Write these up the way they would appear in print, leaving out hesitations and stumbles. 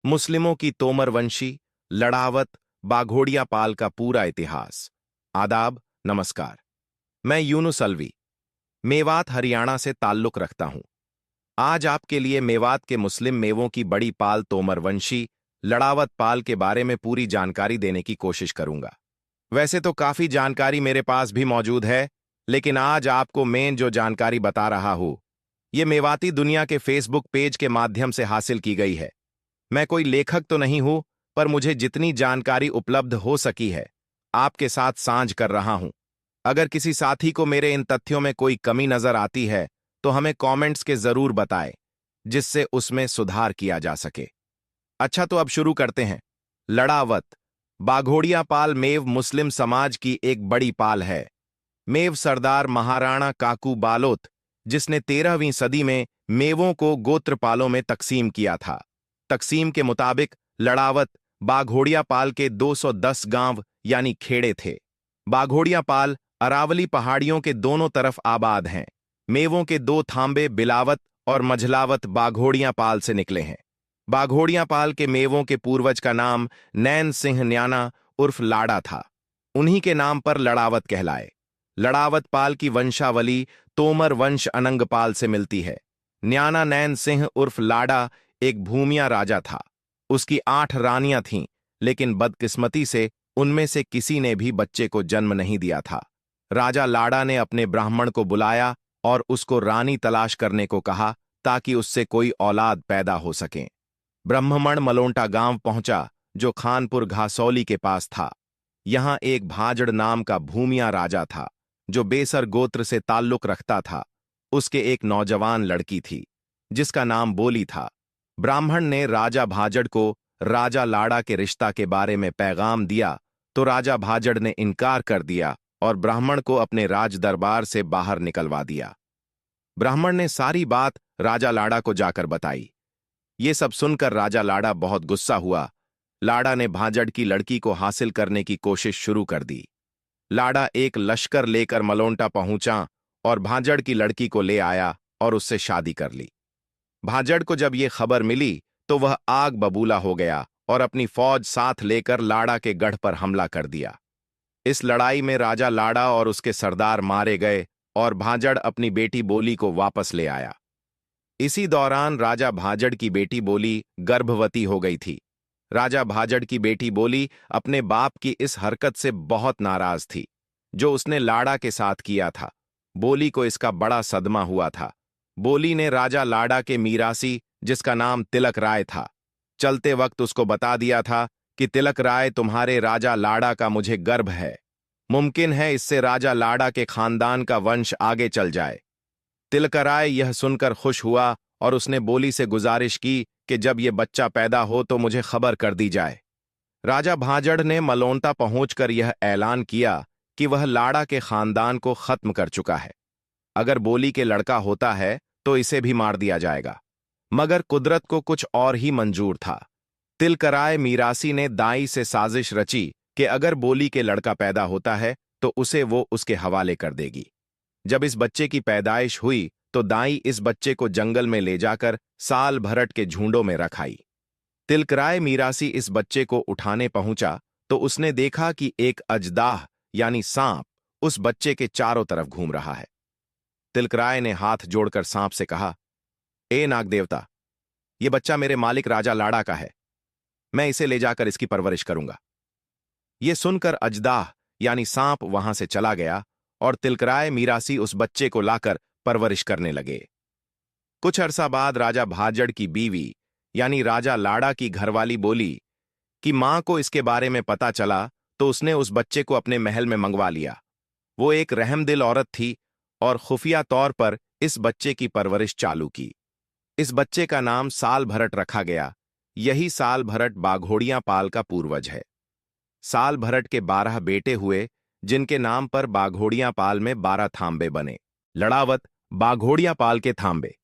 मुस्लिमों की तोमरवंशी, लड़ावत, बाघोड़िया पाल का पूरा इतिहास। आदाब, नमस्कार। मैं यूनुस अलवी, मेवात हरियाणा से ताल्लुक रखता हूं। आज आपके लिए मेवात के मुस्लिम मेवों की बड़ी पाल तोमरवंशी, लड़ावत पाल के बारे में पूरी जानकारी देने की कोशिश करूंगा। वैसे तो काफी जानकारी मेरे पास भी मौजूद है, लेकिन आज आपको मेन जो जानकारी बता रहा हूं, ये मेवाती दुनिया के फेसबुक पेज के माध्यम से हासिल की गई है। मैं कोई लेखक तो नहीं हूं, पर मुझे जितनी जानकारी उपलब्ध हो सकी है, आपके साथ साझा कर रहा हूं। अगर किसी साथी को मेरे इन तथ्यों में कोई कमी नजर आती है, तो हमें कमेंट्स के जरूर बताएं, जिससे उसमें सुधार किया जा सके। अच्छा, तो अब शुरू करते हैं। लड़ावत बाघोड़िया पाल मेव मुस्लिम समाज की एक बड़ी पाल है। मेव सरदार महाराणा काकू बालोत, जिसने 13वीं सदी में मेवों को गोत्रपालों में तकसीम किया था। तकसीम के मुताबिक लड़ावत बाघोड़िया पाल के 210 गांव यानी खेड़े थे। बाघोड़िया पाल अरावली पहाड़ियों के दोनों तरफ आबाद हैं। मेवों के 2 थांबे बिलावत और मझलावत बाघोड़िया पाल से निकले हैं। बाघोड़िया पाल के मेवों के पूर्वज का नाम नैन सिंह न्याना उर्फ लाड़ा था। उन्हीं के नाम पर लड़ावत कहलाए। लड़ावत पाल की वंशावली तोमर वंश अनंगपाल से मिलती है। न्याना नैन सिंह उर्फ लाड़ा एक भूमिया राजा था। उसकी 8 रानियां थीं, लेकिन बदकिस्मती से उनमें से किसी ने भी बच्चे को जन्म नहीं दिया था। राजा लाड़ा ने अपने ब्राह्मण को बुलाया और उसको रानी तलाश करने को कहा, ताकि उससे कोई औलाद पैदा हो सके। ब्रह्ममण मलोंटा गांव पहुंचा, जो खानपुर घासौली के पास था। यहां एक भाजड़ नाम का भूमिया राजा था, जो बेसर गोत्र से ताल्लुक रखता था। उसके एक नौजवान लड़की थी, जिसका नाम बोली था। ब्राह्मण ने राजा भाजड़ को राजा लाड़ा के रिश्ता के बारे में पैगाम दिया, तो राजा भाजड़ ने इनकार कर दिया और ब्राह्मण को अपने राज दरबार से बाहर निकलवा दिया। ब्राह्मण ने सारी बात राजा लाड़ा को जाकर बताई। ये सब सुनकर राजा लाड़ा बहुत गुस्सा हुआ। लाड़ा ने भाजड़ की लड़की को हासिल करने की कोशिश शुरू कर दी। लाड़ा एक लश्कर लेकर मलोंटा पहुंचा और भाजड़ की लड़की को ले आया और उससे शादी कर ली। भाजड़ को जब ये खबर मिली, तो वह आग बबूला हो गया और अपनी फौज साथ लेकर लाड़ा के गढ़ पर हमला कर दिया। इस लड़ाई में राजा लाड़ा और उसके सरदार मारे गए और भाजड़ अपनी बेटी बोली को वापस ले आया। इसी दौरान राजा भाजड़ की बेटी बोली गर्भवती हो गई थी। राजा भाजड़ की बेटी बोली अपने बाप की इस हरकत से बहुत नाराज थी, जो उसने लाड़ा के साथ किया था। बोली को इसका बड़ा सदमा हुआ था। बोली ने राजा लाड़ा के मीरासी, जिसका नाम तिलक राय था, चलते वक्त उसको बता दिया था कि तिलक राय तुम्हारे राजा लाड़ा का मुझे गर्भ है। मुमकिन है इससे राजा लाड़ा के खानदान का वंश आगे चल जाए। तिलक राय यह सुनकर खुश हुआ और उसने बोली से गुजारिश की कि जब ये बच्चा पैदा हो तो मुझे खबर कर दी जाए। राजा भाजड़ ने मलोंटा पहुंचकर यह ऐलान किया कि वह लाड़ा के खानदान को खत्म कर चुका है। अगर बोली के लड़का होता है तो इसे भी मार दिया जाएगा। मगर कुदरत को कुछ और ही मंजूर था। तिलकराय मीरासी ने दाई से साजिश रची कि अगर बोली के लड़का पैदा होता है तो उसे वो उसके हवाले कर देगी। जब इस बच्चे की पैदाइश हुई तो दाई इस बच्चे को जंगल में ले जाकर साल भरट के झुंडों में रखाई। तिलकराय मीरासी इस बच्चे को उठाने पहुंचा तो उसने देखा कि एक अजदाह यानी सांप उस बच्चे के चारों तरफ घूम रहा है। तिलकराय ने हाथ जोड़कर सांप से कहा, ए नाग देवता, ये बच्चा मेरे मालिक राजा लाड़ा का है। मैं इसे ले जाकर इसकी परवरिश करूंगा। ये सुनकर अजदाह यानी सांप वहां से चला गया और तिलकराय मीरासी उस बच्चे को लाकर परवरिश करने लगे। कुछ अरसा बाद राजा भाजड़ की बीवी यानी राजा लाड़ा की घरवाली बोली कि मां को इसके बारे में पता चला तो उसने उस बच्चे को अपने महल में मंगवा लिया। वो एक रहमदिल औरत थी और खुफिया तौर पर इस बच्चे की परवरिश चालू की। इस बच्चे का नाम साल भरट रखा गया। यही साल भरट बाघोड़िया पाल का पूर्वज है। साल भरट के 12 बेटे हुए, जिनके नाम पर बाघोड़िया पाल में 12 थांबे बने। लड़ावत बाघोड़िया पाल के थांबे: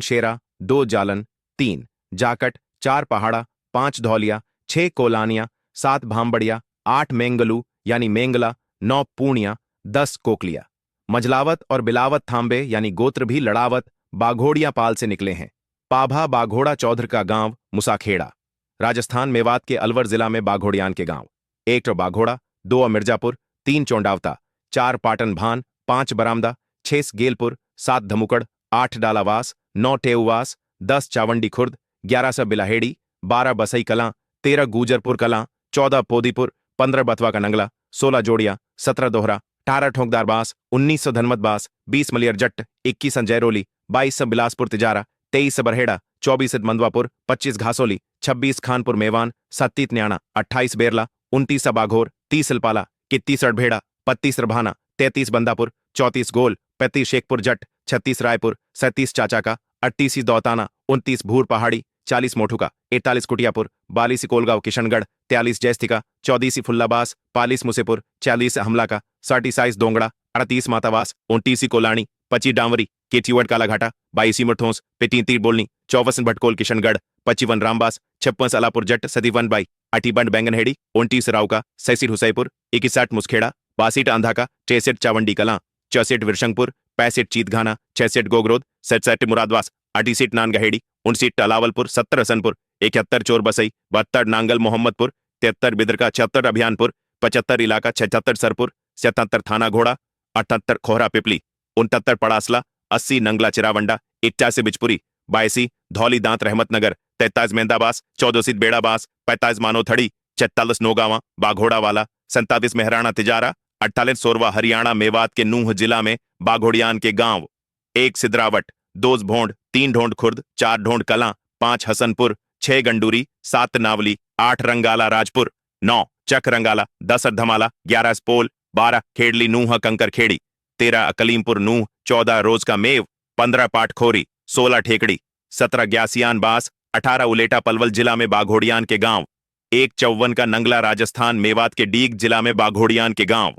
शेरा, 2 जालन, 3 जाकट, 4 पहाड़ा, 5 धौलिया, 6 कोलानिया, 7 भांबड़िया, 8 मेंगलू यानी मेंगला, 9 पूर्णिया, 10 कोकलिया। मझलावत और बिलावत थांबे यानी गोत्र भी लड़ावत बाघोड़िया पाल से निकले हैं। पाभा बाघोड़ा चौधर का गांव मुसाखेड़ा। राजस्थान मेवात के अलवर जिला में बाघोड़ियान के गांव। 1 तो बाघोड़ा, 2 मिर्जापुर, 3 चौंडावता, 4 पाटन भान, 5 बरामदा, 6 गेलपुर, 7 धमुकड़, 8 डालावास, 9 टेउवास, 10 चावंडी खुर्द, 11 सा बिलाहेड़ी, 12 बसई कलां, 13 गूजरपुर कलां, 14 पोदीपुर, 15 बथवा का नंगला, 16 जोड़िया, 17 दोहरा, 18 ठोंकदार बास, 19 धनमत बास, 20 मलियर जट्ट, 21 जयरोली, 22 बिलासपुर तिजारा, 23 बरहेड़ा, 24 मंदवापुर, 25 घासोली, 26 खानपुर मेवान, 27 न्याणा, 28 बेरला, 29 बाघोर, 30 इलपाला, 31 अड़भेड़ा, 32 रभाना, 33 बंदापुर, 34 गोल, 35 शेखपुर जट, 36 रायपुर, 37 चाचाका, 38 दौताना, 29 भूर पहाड़ी, 40 मोठुका, 41 कुटियापुर, 42 कोलगांव किशनगढ़, 43 जयस्तिका, 34 फुल्लाबास, 45 मुसेपुर, 40 हमला का, 37 दोंगड़ा, 38 मातावास, 29 कोलानी, 25 डांवरी, केटीवट कालाघाटा, 22 मुठोंस, 35 बोलनी, 54 भटकोल किशनगढ़, 55 रामबास, 56 अलापुर जट, 57 बाई, 80 बैंगनहेड़ी, 29 राउका, 66 हुसैपुर, 61 मुसखेड़ा, 62 आंधाका, 63 चावंडी कलां, 64 विरशंगपुर, 65 चीतघाना, 66 गोगरोद, 67 मुरादवास, 68 नानगहेड़ी, 59 टलावलपुर, 70 हसनपुर, 71 चोरबसई, 72 नांगल मोहम्मदपुर, 73 बिदरका, 76 अभियानपुर, 75 इलाका, 76 सरपुर, 77 थाना घोड़ा, 78 खोहरा पिपली, 69 पड़ासला, 80 नंगला चिरावंडा, 81 बिजपुरी, 82 धौली दांत रहमतनगर, 43 मेंदाबास, 14 बेड़ाबास, 45 मानोथड़ी, 46 नोगावा बाघोड़ा वाला, 47 मेहराना तिजारा, 48 सोरवा हरियाणा मेवात के नूह जिला में बाघोड़ियान के गांव। 1 सिद्रावट, 2 भोंड, 3 ढोंड खुर्द, 4 ढोंड कलां, 5 हसनपुर, 6 गंडूरी, 7 नावली, 8 रंगाला राजपुर, 9 चक रंगाला, 10 अर्धमाला, 11 स्पोल, 12 खेड़ली नूह कंकर खेड़ी, 13 अकलीमपुर नूह, 14 रोज का मेव, 15 पाटखोरी, 16 ठेकड़ी, 17 ग्यासियान बास, 18 उलेटा पलवल जिला में बाघोड़ियान के गांव। 1 54 का नंगला राजस्थान मेवात के डीग जिला में बाघोड़ियान के गांव।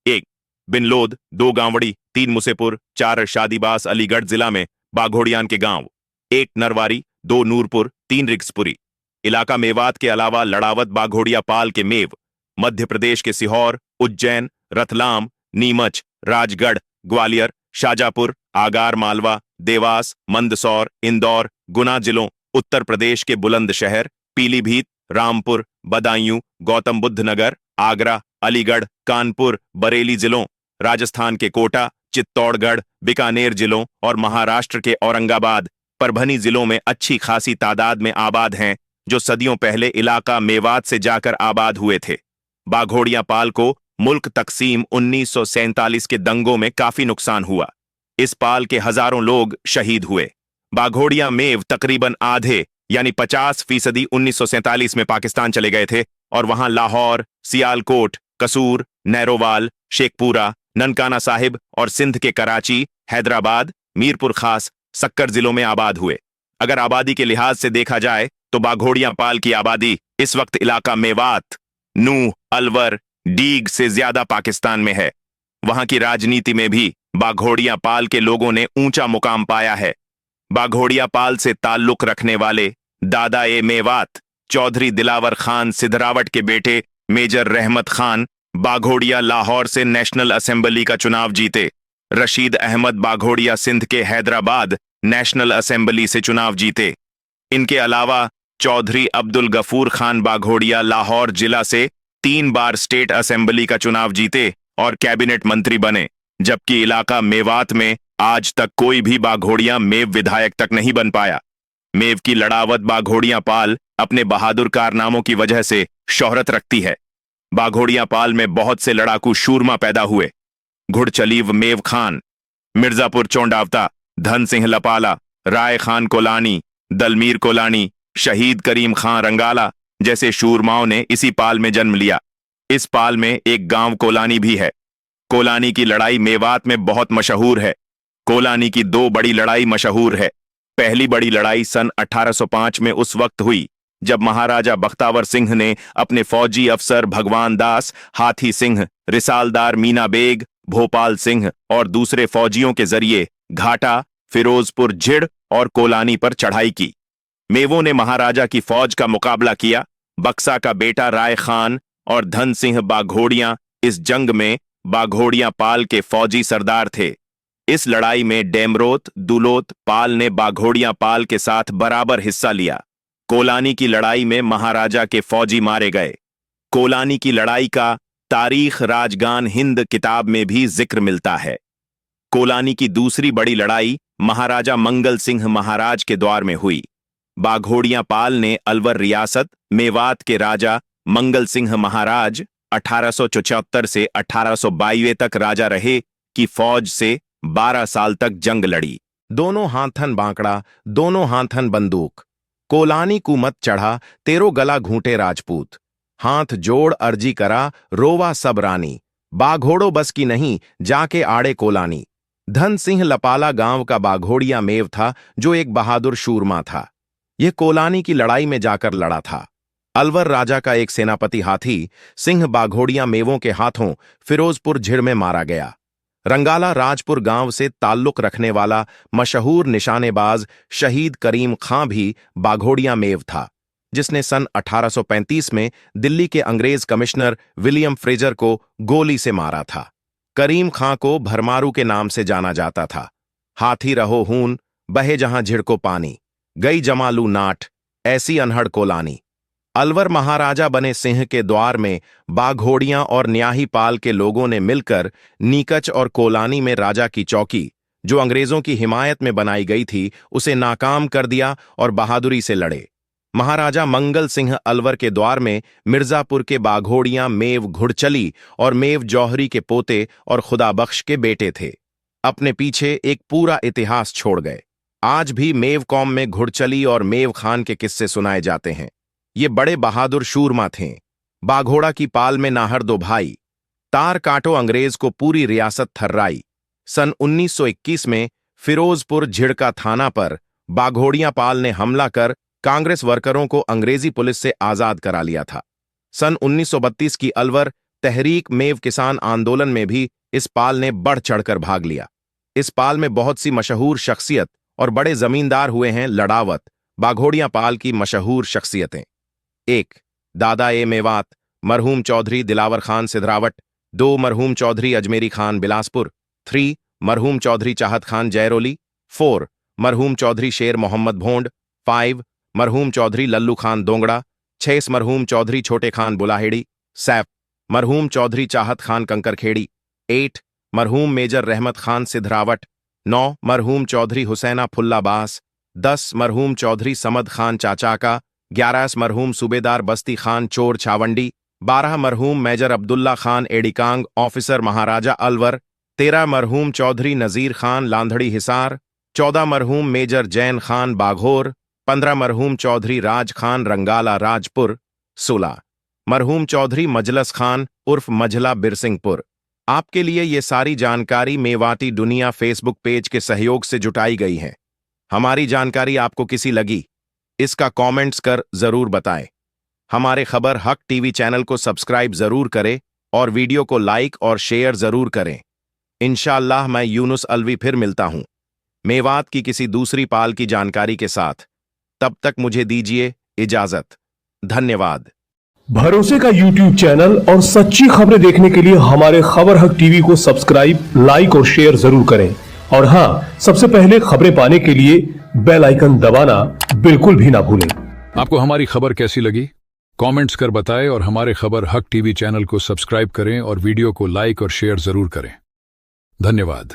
1 बिनलोद, 2 गांवड़ी, 3 मुसेपुर, 4 शादीबास अलीगढ़ जिला में बाघोड़ियान के गांव। 1 नरवारी, 2 नूरपुर, 3 रिक्सपुरी। इलाका मेवात के अलावा लड़ावत बाघोड़िया पाल के मेव, मध्य प्रदेश के सीहोर, उज्जैन, रतलाम, नीमच, राजगढ़, ग्वालियर, शाजापुर, आगार मालवा, देवास, मंदसौर, इंदौर, गुना जिलों, उत्तर प्रदेश के बुलंदशहर, पीलीभीत, रामपुर, बदायूं, गौतम बुद्ध नगर, आगरा, अलीगढ़, कानपुर, बरेली जिलों, राजस्थान के कोटा, चित्तौड़गढ़, बीकानेर जिलों और महाराष्ट्र के औरंगाबाद, परभनी जिलों में अच्छी खासी तादाद में आबाद हैं, जो सदियों पहले इलाका मेवात से जाकर आबाद हुए थे। बाघोड़िया पाल को मुल्क तकसीम 1947 के दंगों में काफी नुकसान हुआ। इस पाल के हजारों लोग शहीद हुए। बाघोड़िया मेव तकरीबन आधे यानी 50% 1947 में पाकिस्तान चले गए थे और वहां लाहौर, सियालकोट, कसूर, नैरोवाल, शेखपुरा, ननकाना साहिब और सिंध के कराची, हैदराबाद, मीरपुर खास, सक्कर जिलों में आबाद हुए। अगर आबादी के लिहाज से देखा जाए तो बाघोड़िया पाल की आबादी इस वक्त इलाका मेवात, नूह, अलवर, डीग से ज्यादा पाकिस्तान में है। वहां की राजनीति में भी बाघोड़िया पाल के लोगों ने ऊंचा मुकाम पाया है। बाघोड़िया पाल से ताल्लुक रखने वाले दादा ए मेवात चौधरी दिलावर खान सिद्धरावट के बेटे मेजर रहमत खान बाघोड़िया लाहौर से नेशनल असेंबली का चुनाव जीते। रशीद अहमद बाघोड़िया सिंध के हैदराबाद नेशनल असेंबली से चुनाव जीते। इनके अलावा चौधरी अब्दुल गफूर खान बाघोड़िया लाहौर जिला से 3 बार स्टेट असेंबली का चुनाव जीते और कैबिनेट मंत्री बने, जबकि इलाका मेवात में आज तक कोई भी बाघोड़िया मेव विधायक तक नहीं बन पाया। मेव की लड़ावत बाघोड़िया पाल अपने बहादुर कारनामों की वजह से शोहरत रखती है। बाघोड़िया पाल में बहुत से लड़ाकू शूरमा पैदा हुए। घुड़चलीव मेव खान, मिर्जापुर चौंडावता, धन सिंह लपाला, राय खान कोलानी, दलमीर कोलानी, शहीद करीम खां रंगाला जैसे शूरमाओं ने इसी पाल में जन्म लिया। इस पाल में एक गांव कोलानी भी है। कोलानी की लड़ाई मेवात में बहुत मशहूर है। कोलानी की 2 बड़ी लड़ाई मशहूर है। पहली बड़ी लड़ाई सन 1805 में उस वक्त हुई जब महाराजा बख्तावर सिंह ने अपने फौजी अफसर भगवान दास, हाथी सिंह, रिसालदार मीना बेग, भोपाल सिंह और दूसरे फौजियों के जरिए घाटा, फिरोजपुर झिड़ और कोलानी पर चढ़ाई की। मेवों ने महाराजा की फौज का मुकाबला किया। बक्सा का बेटा राय खान और धन सिंह बाघोड़िया इस जंग में बाघोड़िया पाल के फौजी सरदार थे। इस लड़ाई में डेमरोत, दुलोत पाल ने बाघोड़िया पाल के साथ बराबर हिस्सा लिया। कोलानी की लड़ाई में महाराजा के फौजी मारे गए। कोलानी की लड़ाई का तारीख राजगान हिंद किताब में भी जिक्र मिलता है। कोलानी की दूसरी बड़ी लड़ाई महाराजा मंगल सिंह महाराज के द्वार में हुई। बाघोड़िया पाल ने अलवर रियासत मेवात के राजा मंगल सिंह महाराज 1874 से 1822 तक राजा रहे की फौज से 12 साल तक जंग लड़ी। दोनों हाथन बांकड़ा, दोनों हाथन बंदूक। कोलानी को मत चढ़ा, तेरो गला घूंटे राजपूत। हाथ जोड़ अर्जी करा, रोवा सब रानी। बाघोड़ो बस की नहीं, जाके आड़े कोलानी। धन सिंह लपाला गांव का बाघोड़िया मेव था, जो एक बहादुर शूरमा था। यह कोलानी की लड़ाई में जाकर लड़ा था। अलवर राजा का एक सेनापति हाथी सिंह बाघोड़िया मेवों के हाथों फिरोजपुर झिड़ में मारा गया। रंगाला राजपुर गांव से ताल्लुक रखने वाला मशहूर निशानेबाज शहीद करीम खां भी बाघोड़िया मेव था, जिसने सन 1835 में दिल्ली के अंग्रेज कमिश्नर विलियम फ्रेजर को गोली से मारा था। करीम खां को भरमारू के नाम से जाना जाता था। हाथी रहो हून, बहे जहां झिड़को पानी, गई जमालू नाट, ऐसी अनहड़ कोलानी। अलवर महाराजा बने सिंह के द्वार में बाघोड़ियां और न्याही पाल के लोगों ने मिलकर नीकच और कोलानी में राजा की चौकी, जो अंग्रेजों की हिमायत में बनाई गई थी, उसे नाकाम कर दिया और बहादुरी से लड़े। महाराजा मंगल सिंह अलवर के द्वार में मिर्जापुर के बाघोड़ियां मेव घुड़चली और मेव जौहरी के पोते और खुदाबख्श के बेटे थे। अपने पीछे एक पूरा इतिहास छोड़ गए। आज भी मेव कौम में घुड़चली और मेव खान के किस्से सुनाए जाते हैं। ये बड़े बहादुर शूरमा थे। बाघोड़ा की पाल में नाहर दो भाई, तार काटो अंग्रेज को पूरी रियासत थर्राई। सन 1921 में फिरोजपुर झिड़का थाना पर बाघोड़िया पाल ने हमला कर कांग्रेस वर्करों को अंग्रेजी पुलिस से आजाद करा लिया था। सन 1932 की अलवर तहरीक मेव किसान आंदोलन में भी इस पाल ने बढ़ चढ़कर भाग लिया। इस पाल में बहुत सी मशहूर शख्सियत और बड़े जमींदार हुए हैं। लड़ावत बाघोड़िया पाल की मशहूर शख्सियतें: 1. दादा ए मेवात मरहूम चौधरी दिलावर खान सिधरावट। 2. मरहूम चौधरी अजमेरी खान बिलासपुर। 3. मरहूम चौधरी चाहत खान जयरोली। 4. मरहूम चौधरी शेर मोहम्मद भोंड। 5. मरहूम चौधरी लल्लू खान दोंगड़ा। 6. मरहूम चौधरी छोटे खान बुलाहेड़ी। 7. मरहूम चौधरी चाहत खान कंकरखेड़ी। 8. मरहूम मेजर रहमत खान सिधरावट। 9. मरहूम चौधरी हुसैना फुल्लाबास। 10. मरहूम चौधरी समद खान चाचाका। 11. मरहूम सूबेदार बस्ती खान चोर छावंडी। 12. मरहूम मेजर अब्दुल्ला खान एडिकांग ऑफिसर महाराजा अलवर। 13. मरहूम चौधरी नजीर खान लांधड़ी हिसार। 14. मरहूम मेजर जैन खान बाघोर। 15. मरहूम चौधरी राज खान रंगाला राजपुर। 16. मरहूम चौधरी मजलस खान उर्फ मझला बिरसिंहपुर। आपके लिए ये सारी जानकारी मेवाती दुनिया फेसबुक पेज के सहयोग से जुटाई गई है। हमारी जानकारी आपको किसी लगी, इसका कमेंट्स कर जरूर बताएं। हमारे खबर हक टीवी चैनल को सब्सक्राइब जरूर करें और वीडियो को लाइक और शेयर जरूर करें। इंशाअल्लाह मैं यूनुस अलवी फिर मिलता हूं मेवात की किसी दूसरी पाल की जानकारी के साथ। तब तक मुझे दीजिए इजाजत। धन्यवाद। भरोसे का YouTube चैनल और सच्ची खबरें देखने के लिए हमारे खबर हक टीवी को सब्सक्राइब, लाइक और शेयर जरूर करें। और हां, सबसे पहले खबरें पाने के लिए बेल आइकन दबाना बिल्कुल भी ना भूलें। आपको हमारी खबर कैसी लगी? कमेंट्स कर बताएं और हमारे खबर हक टीवी चैनल को सब्सक्राइब करें और वीडियो को लाइक और शेयर जरूर करें। धन्यवाद।